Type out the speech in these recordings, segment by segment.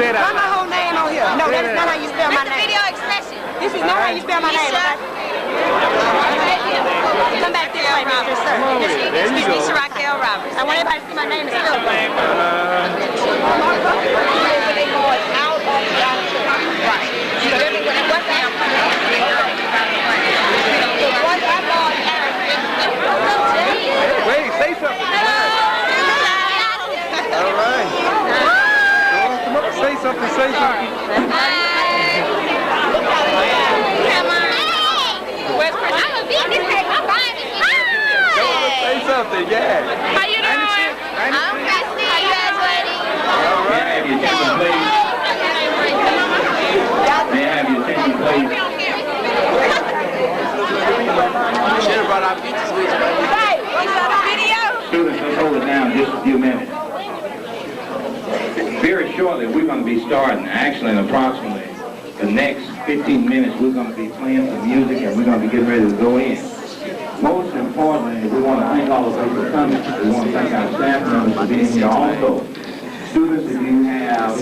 Say that. Why my whole name on here? No, that is not how you spell my name. Video expression. This is not how you spell my name. Come back this way, Mr. Sir. There you go. Mr. Raquel Roberts. I want everybody to see my name is spelled right. Wait, say something. All right. Come on, say something, say something. Where's Chris? I'm a business person. I'm buying it. Come on, say something, yeah. How you doing? I'm Christy. How you guys waiting? All right. May I have your attention, please? Should have brought our pictures with you. Hey, what's up, video? Students, let's hold it down just a few minutes. Very shortly, we're going to be starting. Actually, in approximately the next 15 minutes, we're going to be playing some music and we're going to be getting ready to go in. Most importantly, we want to thank all of you for coming. We want to thank our staff members for being here also. Students, if you have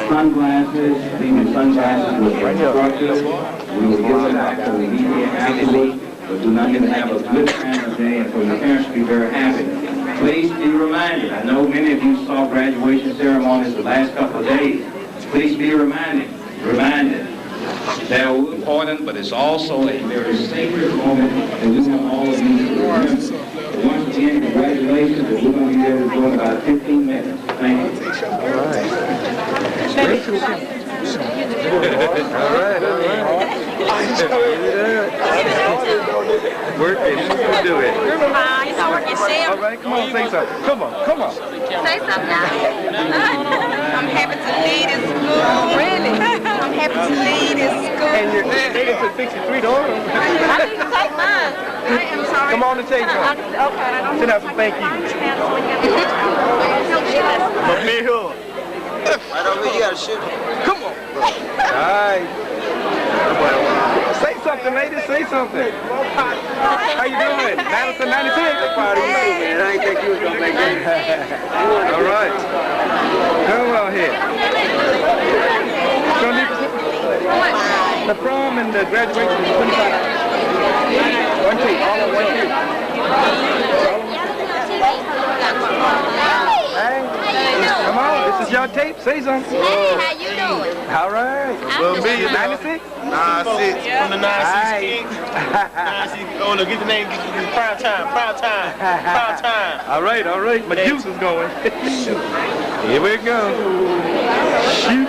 sunglasses, leave your sunglasses with your instructors. We will give them back to the media afterwards, but do not even have a good family day, and for your parents to be very happy. Please be reminded, I know many of you saw graduation ceremonies the last couple of days. Please be reminded, they're important, but it's also a very sacred moment that we want all of you to remember. So once again, congratulations, and we're going to be there to go in about 15 minutes. Thank you. All right. Working, do it. You know, working shift. All right, come on, say something. Come on. Say something now. I'm happy to lead in school. Really? I'm happy to lead in school. And you're taking to 63 dollars. I need to take mine. I am sorry. Come on and take one. Okay. Sit down for thank you. But be here. Right over here, you gotta shoot. Come on. All right. Say something, ladies. Say something. How you doing? Madison 96. Proud of you, man. I didn't think you was gonna make it. All right. Come on here. The prom and the graduation is 25. 1, 2. All on 1, 2. Hey, come on. This is your tape. Say something. Hey, how you doing? All right. Well, me, 96? 96. From the 96 King. 96. Oh, look, get the name. Get prime time. All right. My juice is going. Here we go. Shoot.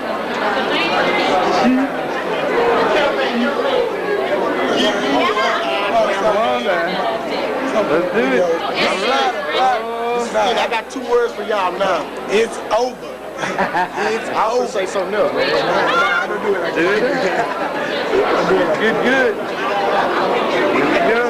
Come on, man. Let's do it. All right. I got 2 words for y'all now. It's over. It's over. Say something else, man. I don't do it like that. Good. Here we go.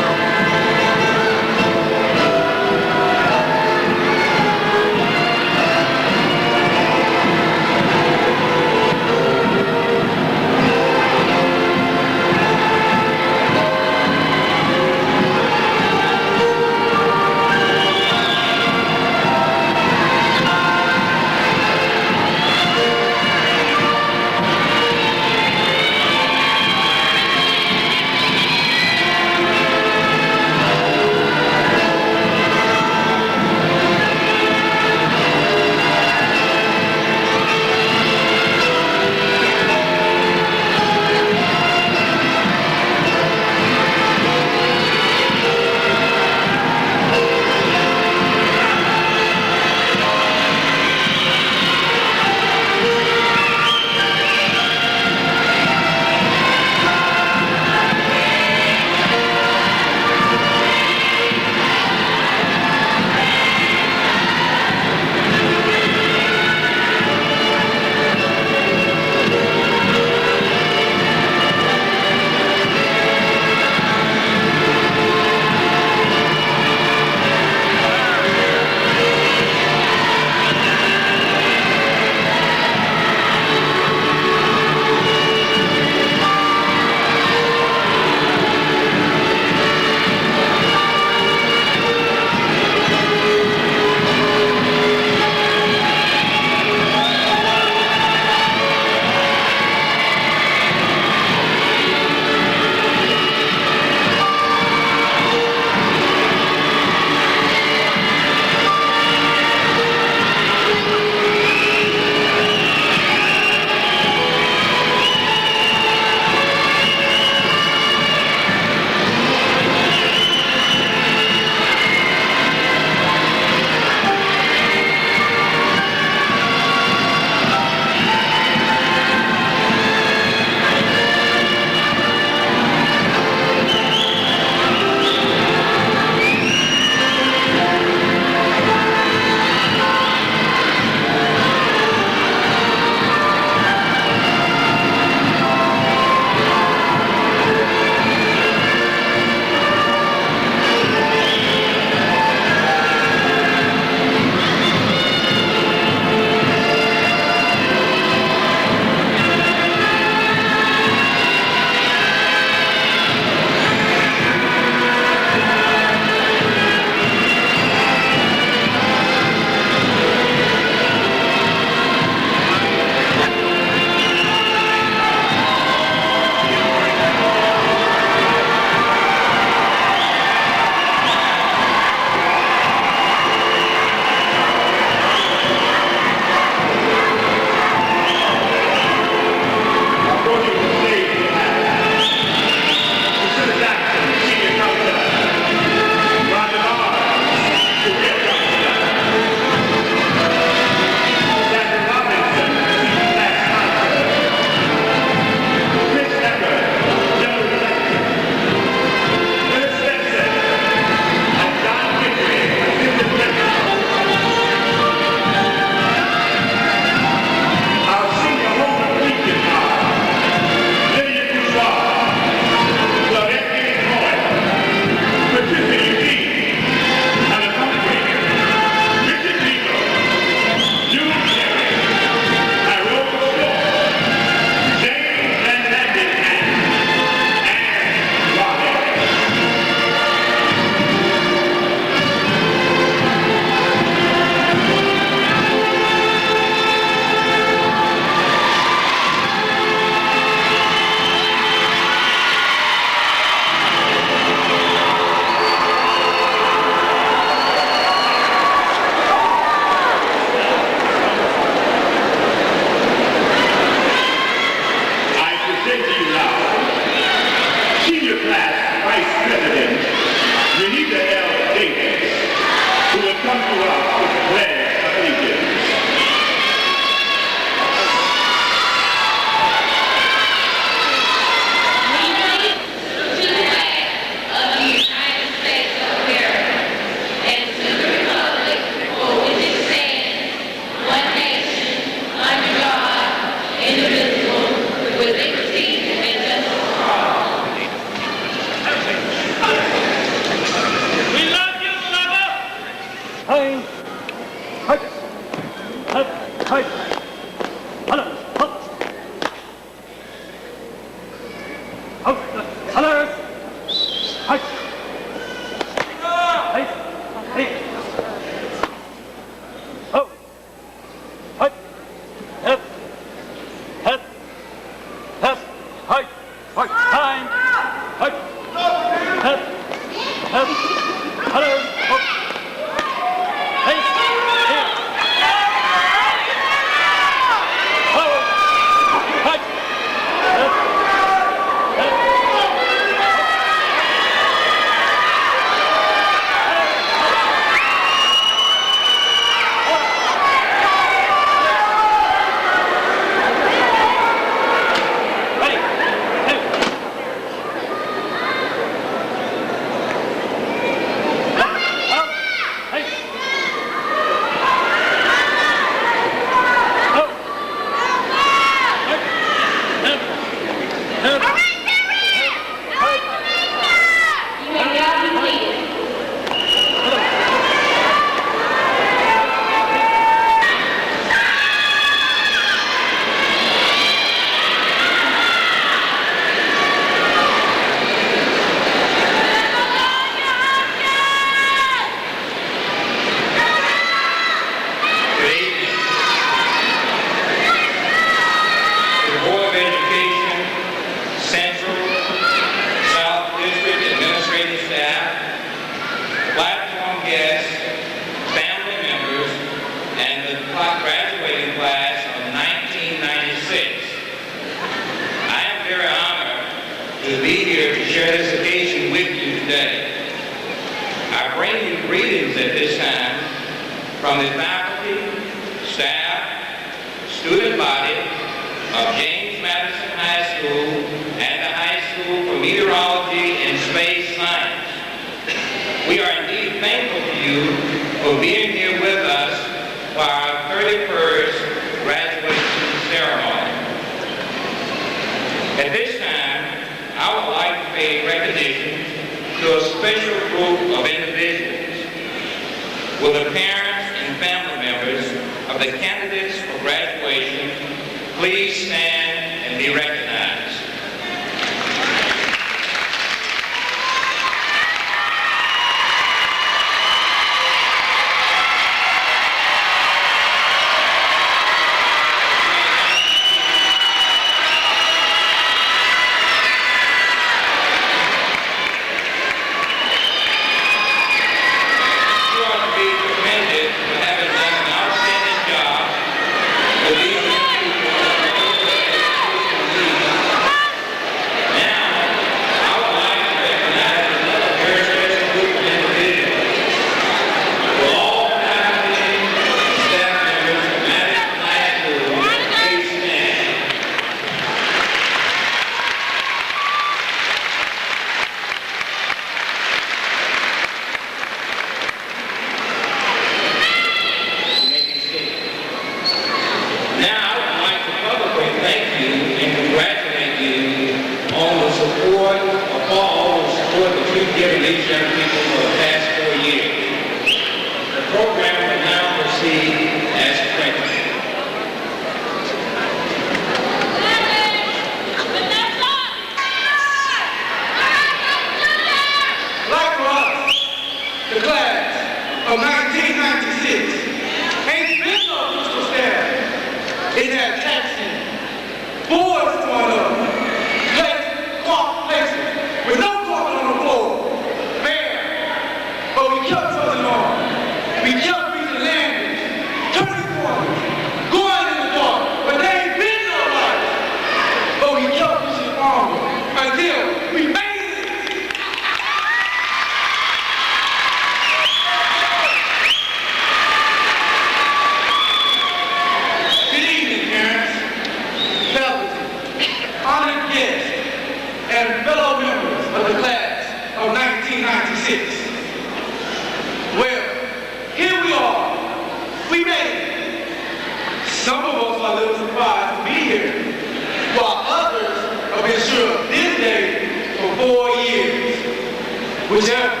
whichever.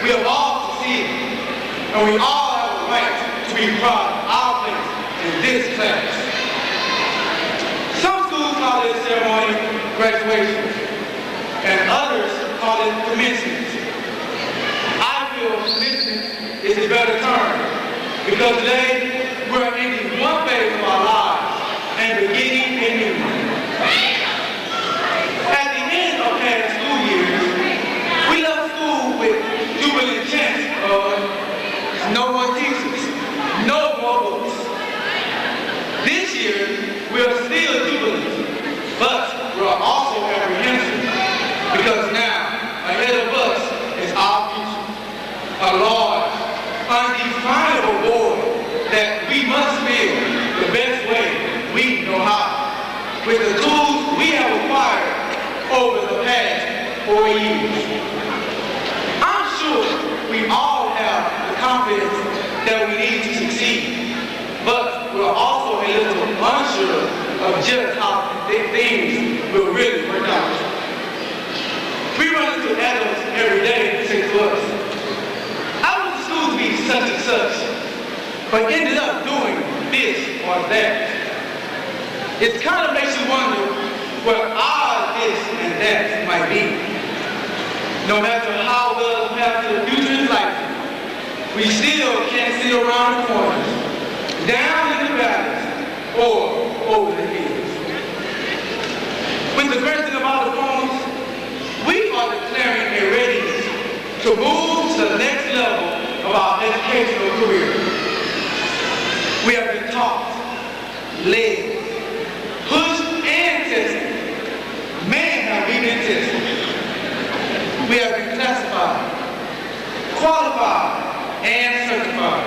We have all succeeded. and we all have a right to be proud of our place in this class. Some schools call this ceremony graduation, and others call it commencement. I feel commencement is a better term, because today we're ending one phase of our lives and beginning a new one. At the end of past school years, we left school with jubilant chants of no more teachers, no more books. This year, we are still jubilant, but we're also apprehensive, because now, ahead of us is our future, a large, undefinable void that we must fill the best way we know how, with the tools we have acquired over the past 4 years. I'm sure we all have the confidence that we need to succeed, but we're also a little unsure of just how things will really work out. We run into adults every day who say to us, I went to school to be such and such, but ended up doing this or that. It kind of makes you wonder what our this and that might be. No matter how well the path to the future is likely, we still can't see around the corners, down in the valleys, or over the hills. With the granting of our diplomas, we are declaring a readiness to move to the next level of our educational career. We have been taught, led, pushed, and tested. Man, have we been tested. We have been classified, qualified, and certified.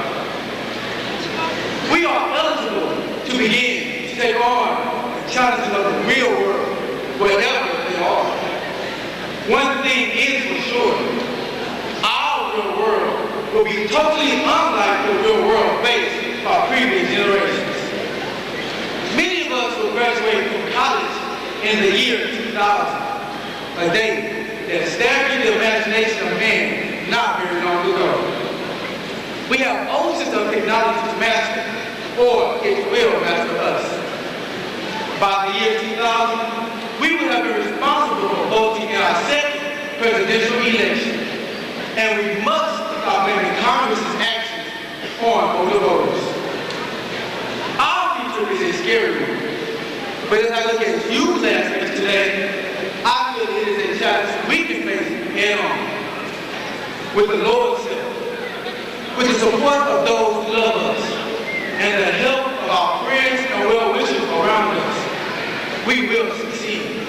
We are eligible to begin to take on the challenges of the real world, wherever they are. One thing is for sure, our real world will be totally unlike the real world faced by previous generations. Many of us will graduate from college in the year 2000, a day that staggered the imagination of man not very long ago. We have oceans of technology to master, or it will master us. By the year 2000, we will have been responsible for voting in our second presidential election, and we must stop blaming Congress's actions on older voters. Our future is a scary one, but as I look at you classmates today, I feel it is a challenge we can face head on. With the Lord's help, with the support of those who love us, and the help of our friends and well-wishers around us, we will succeed.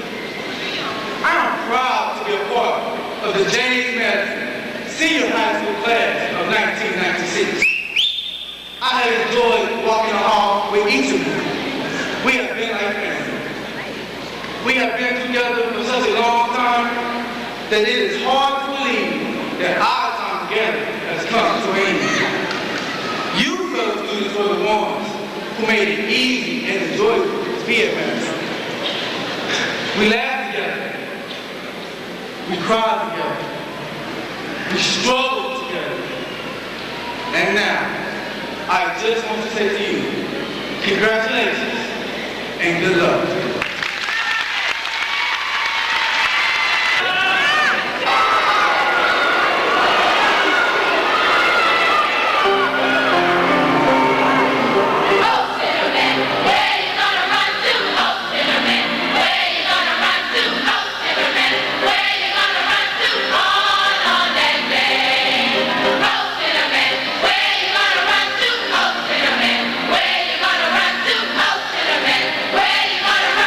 I am proud to be a part of the James Madison Senior High School class of 1996. I have enjoyed walking the hall with each of you. We have been like family. We have been together for such a long time that it is hard to believe that our time together has come to an end. You fellow students were the ones who made it easy and enjoyable to be at Madison. We laughed together. We cried together. We struggled together. And now, I just want to say to you, congratulations and good luck. Where you gonna run to, Ho Cinnamon? Where you gonna run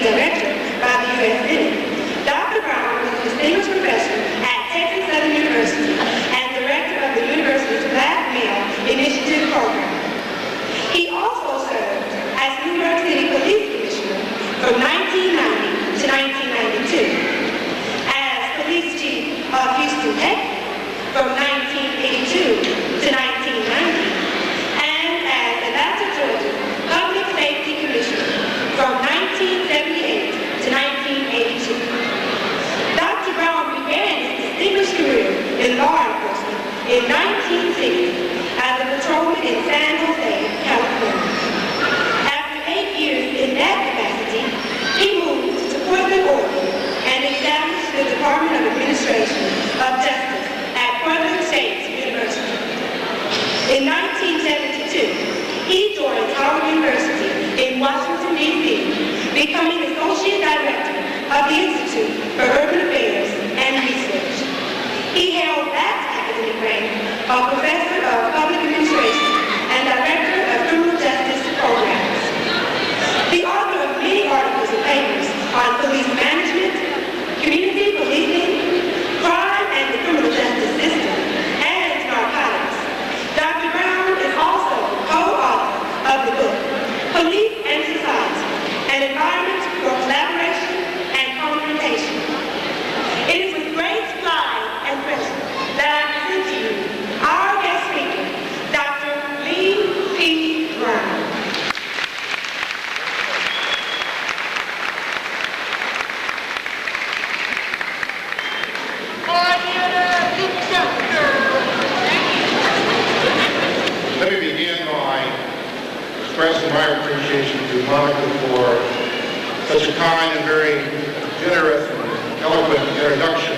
Director by the U.S. Senate. Dr. Brown was a distinguished professor at Texas Southern University and Director of the university's Black Male Initiative Program. He also served as New York City Police Commissioner from 1990 to 1992, as Police Chief of Houston Tech from 1982 to 1990, and as Atlanta, Georgia Public Safety Commissioner from 1978 to 1982. Dr. Brown began his distinguished career in law enforcement in 1960 as a patrolman in San Jose, California. After 8 years in that capacity, he moved to Portland, Oregon, and established the Department of Administration of Justice at Portland State University. In 1972, he joined Howard University in Washington, D.C., becoming Associate Director of the Institute for Urban Affairs and Research. He held that academic rank of Professor of Public Administration and Director of Criminal Justice Programs. The author of many articles and papers on police management, community policing, crime and the criminal justice system, and narcotics. Dr. Brown is also co-author of the book, Police and Society, an Environment for Collaboration and Confrontation. It is with great pride and pleasure that I present to you our guest speaker, Dr. Lee P. Brown. Let me begin by expressing my appreciation to Monica for such a kind and very generous and eloquent introduction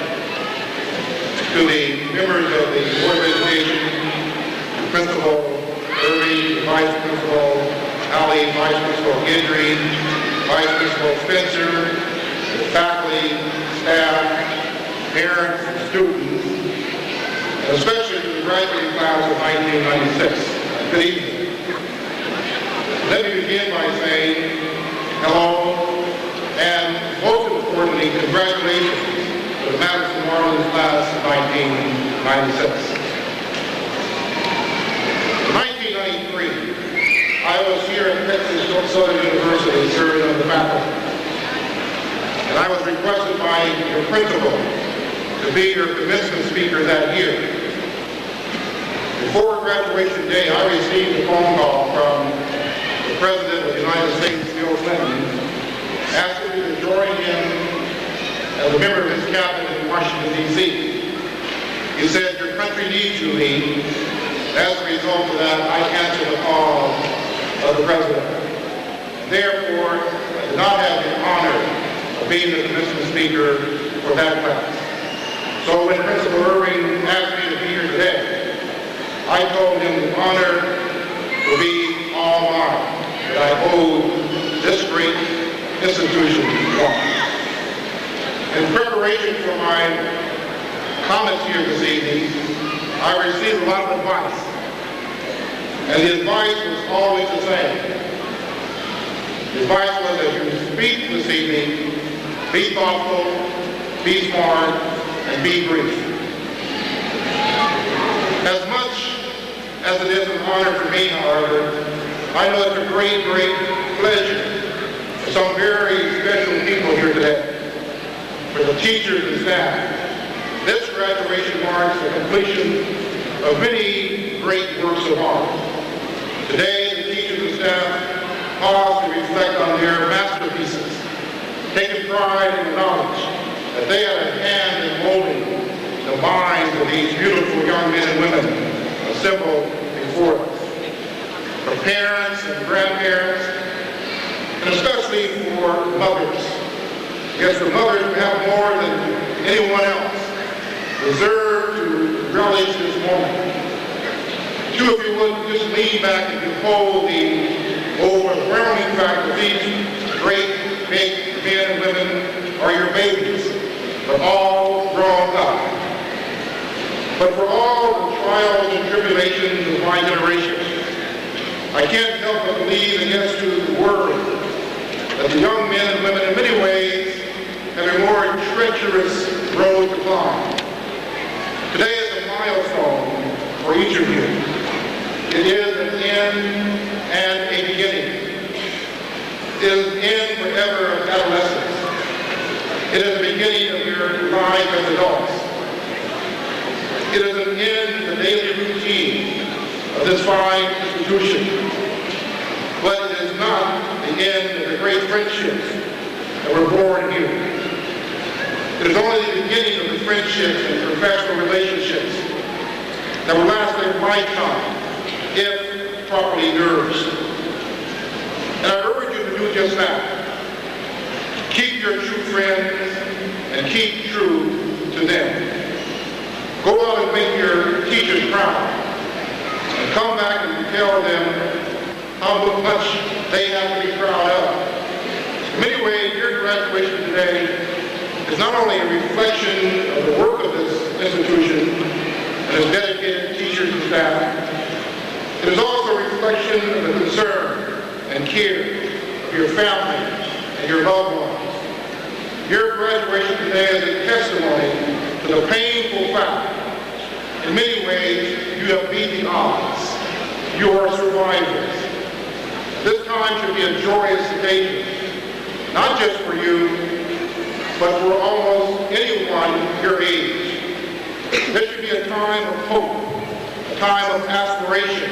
to the members of the Board of Education, Principal Irving, Vice Principal Ali, Vice Principal Guidry, Vice Principal Spencer, the faculty, staff, parents, and students, and especially to the graduating class of 1996. Good evening. Let me begin by saying hello and most importantly, congratulations to the Madison Marlins class of 1996. In 1993, I was here at Texas Southern University serving on the faculty, and I was requested by your principal to be your commencement speaker that year. Before graduation day, I received a phone call from the President of the United States, Bill Clinton, asking me to join him as a member of his cabinet in Washington, D.C. He said, your country needs you, Lee. As a result of that, I answered the call of the President. Therefore, I did not have the honor of being the commencement speaker for that class. So when Principal Irving asked me to be here today, I told him the honor will be all mine, that I owe this great institution one. In preparation for my comments here this evening, I received a lot of advice, and the advice was always the same. The advice was, as you speak this evening, be thoughtful, be smart, and be brief. As much as it is an honor for me, however, I know it's a great, great pleasure for some very special people here today. For the teachers and staff, this graduation marks the completion of many great works of art. Today, the teachers and staff pause to reflect on their masterpieces, taking pride in the knowledge that they had a hand in molding the minds of these beautiful young men and women assembled before us. For parents and grandparents, and especially for mothers. Yes, the mothers, perhaps more than anyone else, deserve to relish this moment. Two of you would just lean back and behold the overwhelming fact that these great, big men and women are your babies, but all grown up. But for all the trials and tribulations of my generation, I can't help but believe and yes to the word that the young men and women in many ways have a more treacherous road to climb. Today is a milestone for each of you. It is an end and a beginning. It is an end forever of adolescence. It is the beginning of your life as adults. It is an end to the daily routine of this fine institution. But it is not the end of the great friendships that were born here. It is only the beginning of the friendships and professional relationships that will last a lifetime if properly nourished. And I urge you to do just that. Keep your true friends and keep true to them. Go out and make your teachers proud and come back and tell them how much they have to be proud of. In many ways, your graduation today is not only a reflection of the work of this institution and its dedicated teachers and staff, it is also a reflection of the concern and care of your family and your loved ones. Your graduation today is a testimony to the painful fact. In many ways, you have beat the odds. You are survivors. This time should be a joyous occasion, not just for you, but for almost anyone your age. This should be a time of hope, a time of aspiration,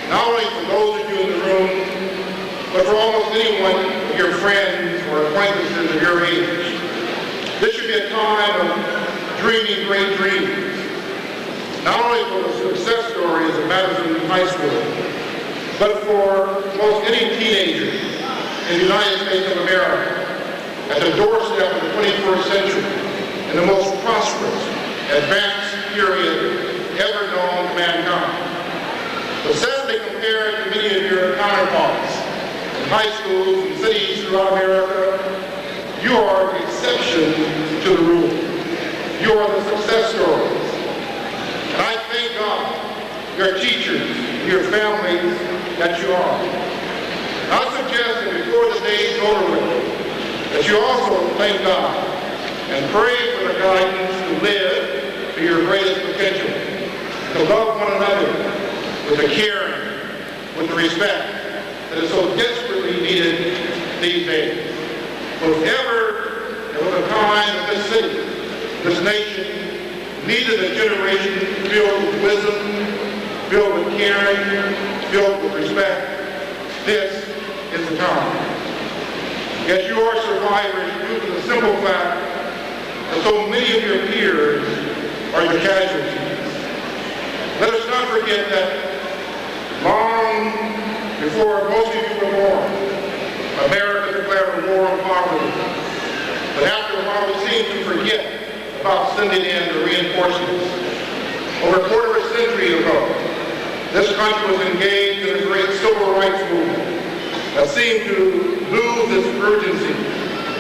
not only for those of you in the room, but for almost anyone of your friends or acquaintances of your age. This should be a time of dreaming great dreams, not only for the success stories of Madison High School, but for most any teenager in the United States of America, at the doorstep of the 21st century, in the most prosperous, advanced period ever known to mankind. But sadly, compared to many of your counterparts in high schools and cities throughout America, you are the exception to the rule. You are the success stories. And I thank God, your teachers, your families, that you are. I suggest that before the day is over with, that you also thank God and pray for the guidance to live to your greatest potential, to love one another with the caring, with the respect that is so desperately needed these days. If ever there was a time that this city, this nation, needed a generation filled with wisdom, filled with caring, filled with respect, this is the time. Yet you are survivors due to the simple fact that so many of your peers are the casualties. Let us not forget that long before most of you were born, America declared a war on poverty. But after a while, we seem to forget about sending in the reinforcements. Over a quarter of a century ago, this country was engaged in a great civil rights movement that seemed to lose its urgency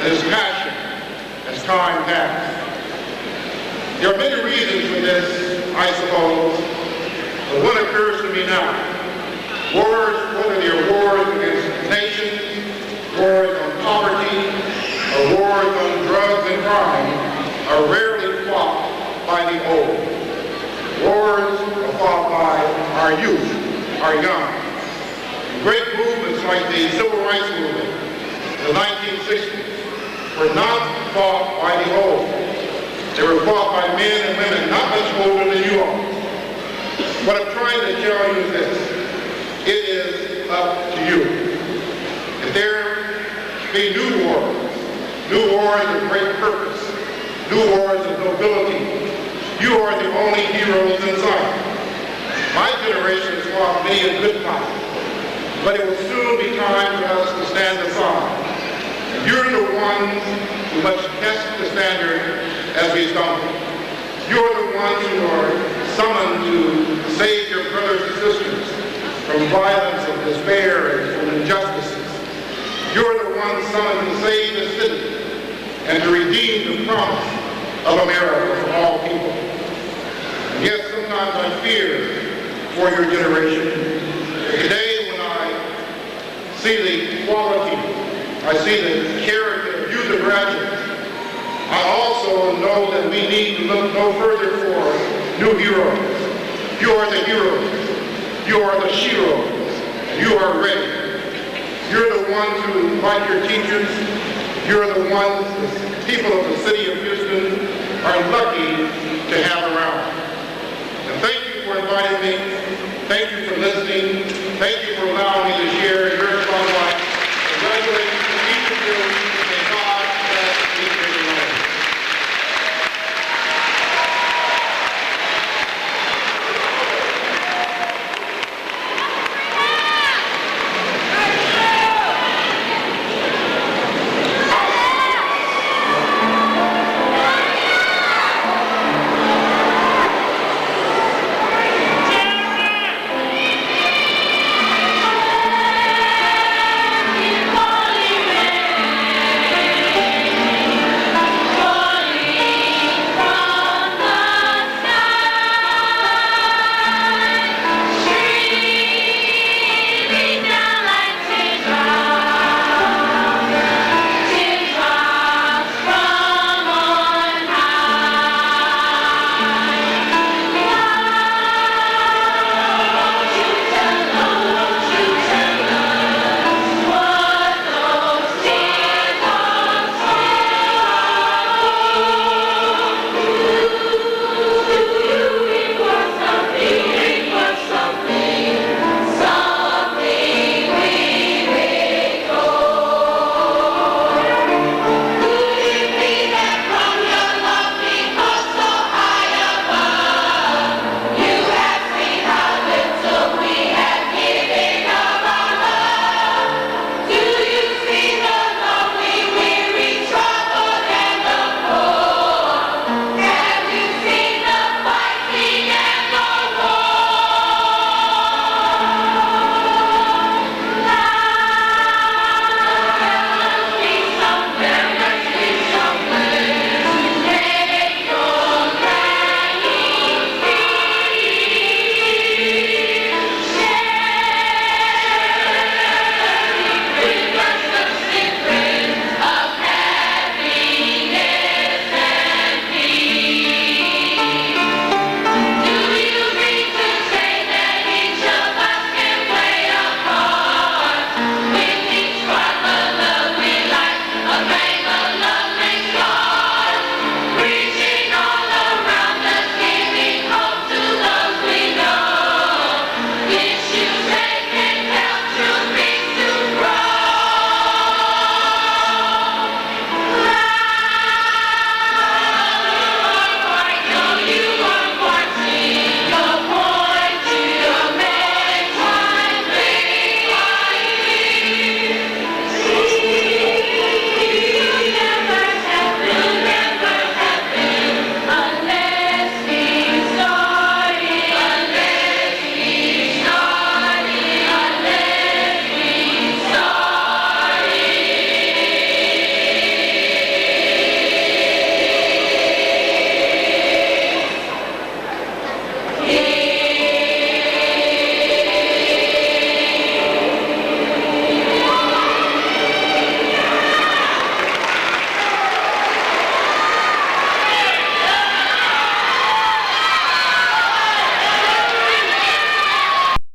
and its passion as time passed. There are many reasons for this, I suppose, but one occurs to me now. Wars, whether they are wars against nations, wars on poverty, or wars on drugs and crime, are rarely fought by the old. Wars are fought by our youth, our young. Great movements like the Civil Rights Movement in the 1960s were not fought by the old. They were fought by men and women not much older than you are. What I'm trying to tell you is this. It is up to you. If there be new wars of great purpose, new wars of nobility, you are the only heroes in sight. My generation has fought many a good fight, but it will soon be time for us to stand aside. And you're the ones who must test the standard as we stumble. You're the ones who are summoned to save your brothers and sisters from violence and despair and from injustices. You're the ones summoned to save the city and to redeem the promise of America for all people. And yes, sometimes I fear for your generation. Today when I see the quality, I see the character of you, the graduates. I also know that we need to look no further for new heroes. You are the heroes. You are the sheroes. You are ready. You're the ones who, like your teachers, you're the ones the people of the city of Houston are lucky to have around. And thank you for inviting me. Thank you for listening. Thank you for allowing me to share your spotlight